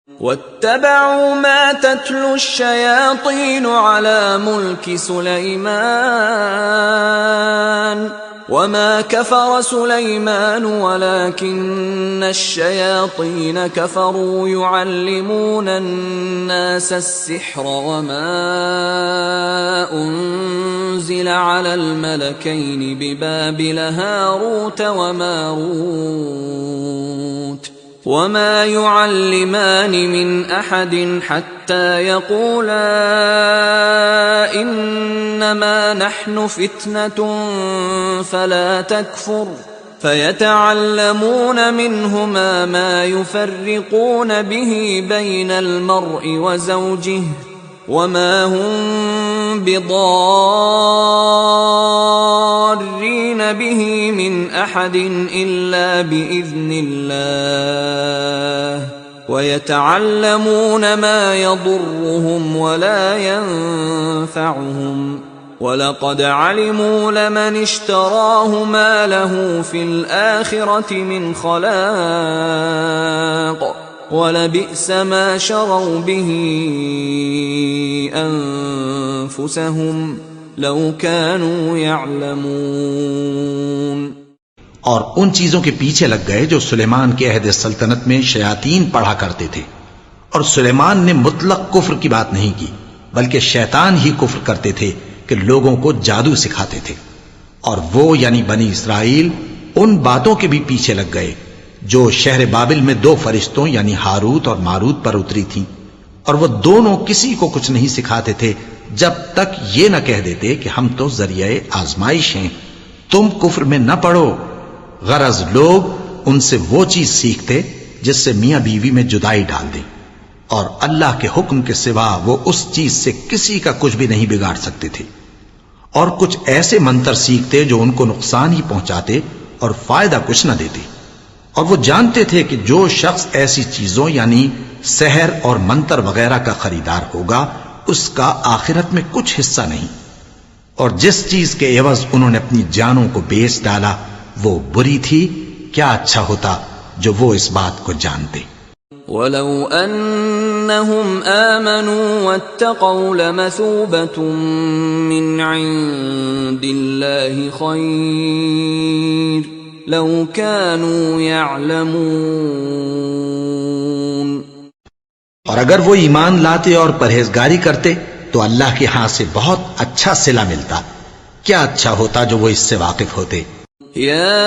واتبعوا ما تتلو الشياطين على ملك سليمان وما كفر سليمان ولكن الشياطين كفروا يعلمون الناس السحر وما أنزل على الملكين ببابل هاروت وماروت وما يعلمان من أحد حتى يقولا إنما نحن فتنة فلا تكفر فيتعلمون منهما ما يفرقون به بين المرء وزوجه وما هم بضارين به من أحد إلا بإذن الله ويتعلمون ما يضرهم ولا ينفعهم ولقد علموا لمن اشتراه ما له في الآخرة من خلاق ولبئس ما شروا به أنفسهم لو كانوا يعلمون۔ اور ان چیزوں کے پیچھے لگ گئے جو سلیمان کے عہد سلطنت میں شیاطین پڑھا کرتے تھے، اور سلیمان نے مطلق کفر کی بات نہیں کی بلکہ شیطان ہی کفر کرتے تھے کہ لوگوں کو جادو سکھاتے تھے، اور وہ یعنی بنی اسرائیل ان باتوں کے بھی پیچھے لگ گئے جو شہر بابل میں دو فرشتوں یعنی ہاروت اور ماروت پر اتری تھیں، اور وہ دونوں کسی کو کچھ نہیں سکھاتے تھے جب تک یہ نہ کہہ دیتے کہ ہم تو ذریعہ آزمائش ہیں، تم کفر میں نہ پڑو۔ غرض لوگ ان سے وہ چیز سیکھتے جس سے میاں بیوی میں جدائی ڈال دیں، اور اللہ کے حکم کے سوا وہ اس چیز سے کسی کا کچھ بھی نہیں بگاڑ سکتے تھے، اور کچھ ایسے منتر سیکھتے جو ان کو نقصان ہی پہنچاتے اور فائدہ کچھ نہ دیتے، اور وہ جانتے تھے کہ جو شخص ایسی چیزوں یعنی سحر اور منتر وغیرہ کا خریدار ہوگا اس کا آخرت میں کچھ حصہ نہیں، اور جس چیز کے عوض انہوں نے اپنی جانوں کو بیچ ڈالا وہ بری تھی، کیا اچھا ہوتا جو وہ اس بات کو جانتے۔ وَلَوْ أَنَّهُمْ آمَنُوا وَاتَّقَوْا لَمَثُوبَةٌ مِّنْ عِندِ اللَّهِ خَيْرٌ لَوْ كَانُوا يَعْلَمُونَ۔ اور اگر وہ ایمان لاتے اور پرہیزگاری کرتے تو اللہ کے ہاں سے بہت اچھا صلہ ملتا، کیا اچھا ہوتا جو وہ اس سے واقف ہوتے۔ يا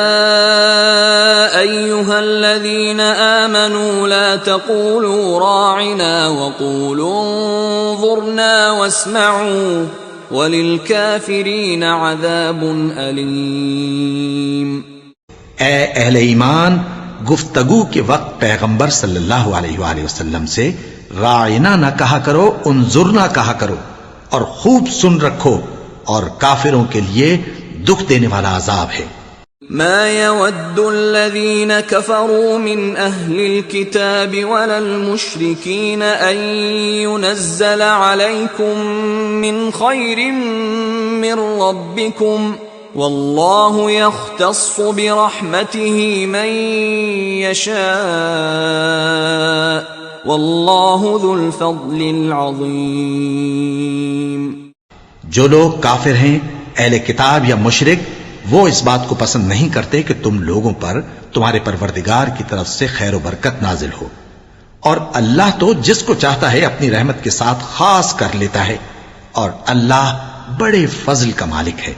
أيها الذين آمنوا لا تقولوا راعنا وقولوا انظرنا واسمعوا وللكافرين عذاب أليم۔ اے اہل ایمان، گفتگو کے وقت پیغمبر صلی اللہ علیہ وآلہ وسلم سے راعنا نہ کہا کرو، انظرنا کہا کرو، اور خوب سن رکھو، اور کافروں کے لیے دکھ دینے والا عذاب ہے۔ ما يود الذين كفروا من أهل الكتاب ولا المشركين أن ينزل عليكم من خير من ربكم والله يختص برحمته من يشاء والله ذو الفضل العظيم۔ جو لوگ کافر ہیں، اہل کتاب یا مشرک، وہ اس بات کو پسند نہیں کرتے کہ تم لوگوں پر تمہارے پروردگار کی طرف سے خیر و برکت نازل ہو، اور اللہ تو جس کو چاہتا ہے اپنی رحمت کے ساتھ خاص کر لیتا ہے، اور اللہ بڑے فضل کا مالک ہے۔